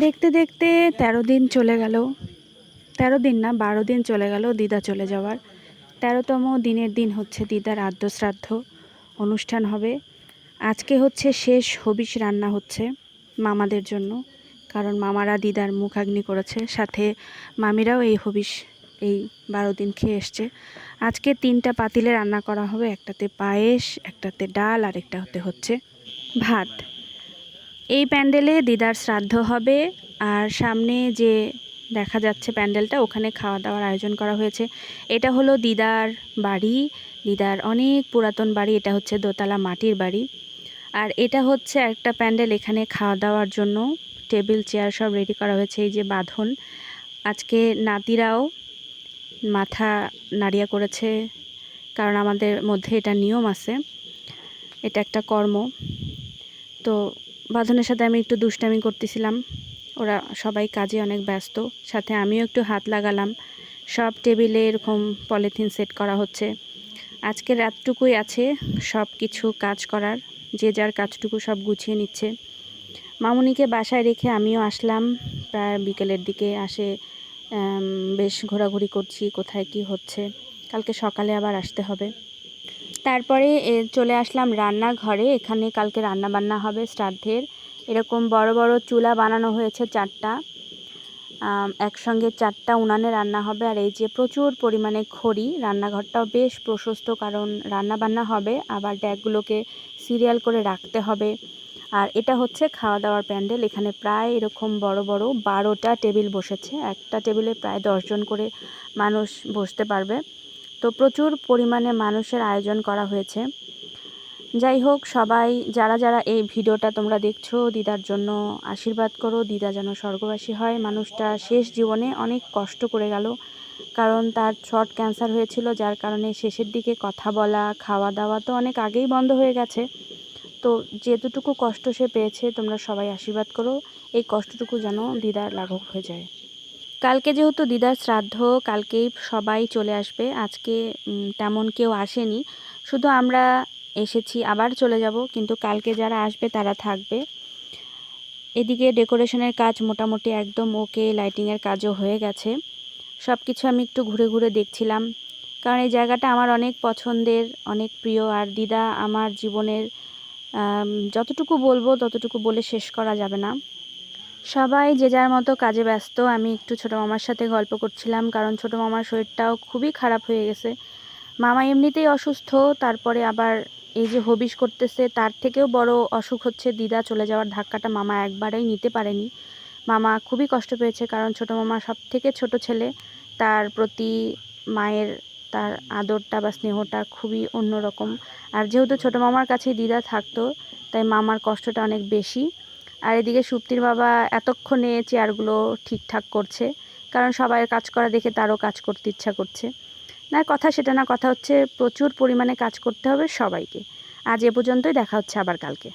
দেখতে দেখতে ১৩ দিন চলে গেল। ১৩ দিন না, ১২ দিন চলে গেল দিদা চলে যাওয়ার। ১৩তম দিনের দিন হচ্ছে দিদার আদ্য শ্রাদ্ধ অনুষ্ঠান হবে। আজকে হচ্ছে শেষ হবিষ রান্না হচ্ছে মামাদের জন্য, কারণ মামারা দিদার মুখাগ্নি করেছে, সাথে মামিরাও এই হবিষ এই ১২ দিন খেয়ে এসছে। আজকে ৩টা পাতিলে রান্না করা হবে, একটাতে পায়েস, একটাতে ডাল, আর একটাতে হচ্ছে ভাত। এই প্যান্ডেলে দিদার শ্রাদ্ধ হবে, আর সামনে যে দেখা যাচ্ছে প্যান্ডেলটা, ওখানে খাওয়া দাওয়ার আয়োজন করা হয়েছে। এটা হলো দিদার বাড়ি, দিদার অনেক পুরাতন বাড়ি। এটা হচ্ছে দোতলা মাটির বাড়ি। আর এটা হচ্ছে একটা প্যান্ডেল, এখানে খাওয়া দাওয়ার জন্য টেবিল চেয়ার সব রেডি করা হয়েছে। এই যে বাঁধন, আজকে নাতিরাও মাথা নাড়িয়া করেছে, কারণ আমাদের মধ্যে এটা নিয়ম আছে, এটা একটা কর্ম। তো বাঁধনের সাথে আমি একটু দুষ্টামি করতেছিলাম, ওরা সবাই কাজে অনেক ব্যস্ত, সাথে আমিও একটু হাত লাগালাম। সব টেবিলে এরকম পলিথিন সেট করা হচ্ছে। আজকে রাতটুকুই আছে সব কিছু কাজ করার, যে যার কাজটুকু সব গুছিয়ে নিচ্ছে। মামুনিকে বাসায় রেখে আমিও আসলাম প্রায় বিকেলের দিকে। বেশ ঘোরাঘুরি করছি, কোথায় কি হচ্ছে। কালকে সকালে আবার আসতে হবে। তারপরে চলে আসলাম রান্নাঘরে। এখানে কালকে রান্না বান্না হবে শ্রাদ্ধের। এরকম বড় বড় চুলা বানানো হয়েছে 4টা, একসঙ্গে 4টা উনানে রান্না হবে। আর এই যে প্রচুর পরিমাণে খড়ি, রান্নাঘরটাও বেশ প্রশস্ত, কারণ রান্না বান্না হবে, আবার ড্যাগগুলোকে সিরিয়াল করে রাখতে হবে। আর এটা হচ্ছে খাওয়া দাওয়ার প্যান্ডেল। এখানে প্রায় এরকম বড় বড় 12টা টেবিল বসেছে। একটা টেবিলে প্রায় 10 জন করে মানুষ বসতে পারবে। তো প্রচুর পরিমাণে মানুষের আয়োজন করা হয়েছে। যাই হোক, সবাই যারা যারা এই ভিডিওটা তোমরা দেখছো, দিদার জন্য আশীর্বাদ করো, দিদা যেন স্বর্গবাসী হয়। মানুষটা শেষ জীবনে অনেক কষ্ট করে গেল, কারণ তার থ্রট ক্যান্সার হয়েছিল, যার কারণে শেষের দিকে কথা বলা, খাওয়া দাওয়া তো অনেক আগেই বন্ধ হয়ে গেছে। তো যেতটুকু কষ্ট সে পেয়েছে, তোমরা সবাই আশীর্বাদ করো এই কষ্টটুকু যেন দিদার লাঘব হয়ে যায়। কালকে যেহেতু দিদার শ্রাদ্ধ, কালকেই সবাই চলে আসবে। আজকে তেমন কেউ আসেনি, শুধু আমরা এসেছি, আবার চলে যাব, কিন্তু কালকে যারা আসবে তারা থাকবে। এদিকে ডেকোরেশনের কাজ মোটামুটি একদম ওকে, লাইটিংয়ের কাজও হয়ে গেছে। সব কিছু আমি একটু ঘুরে ঘুরে দেখছিলাম, কারণ এই জায়গাটা আমার অনেক পছন্দের, অনেক প্রিয়। আর দিদা আমার জীবনের যতটুকু বলবো ততটুকু বলে শেষ করা যাবে না। সবাই যে যার মতো কাজে ব্যস্ত। আমি একটু ছোটো মামার সাথে গল্প করছিলাম, কারণ ছোটো মামার শরীরটাও খুবই খারাপ হয়ে গেছে। মামা এমনিতেই অসুস্থ, তারপরে আবার এই যে হবিষ করতেছে, তার থেকেও বড় অসুখ হচ্ছে দিদা চলে যাওয়ার ধাক্কাটা মামা একবারেই নিতে পারেনি। মামা খুবই কষ্ট পেয়েছে, কারণ ছোটো মামা সব থেকে ছোট ছেলে, তার প্রতি মায়ের তার আদরটা বা স্নেহটা খুবই অন্যরকম। আর যেহেতু ছোটো মামার কাছেই দিদা থাকতো, তাই মামার কষ্টটা অনেক বেশি। আর এদিকে সুপ্তির বাবা এতক্ষণে চেয়ারগুলো ঠিকঠাক করছে, কারণ সবাই কাজ করা দেখে তারও কাজ করতে ইচ্ছা করছে। না, কথা সেটা না, কথা হচ্ছে প্রচুর পরিমাণে কাজ করতে হবে সবাইকে। আজ এ পর্যন্তই, দেখা হচ্ছে আবার কালকে।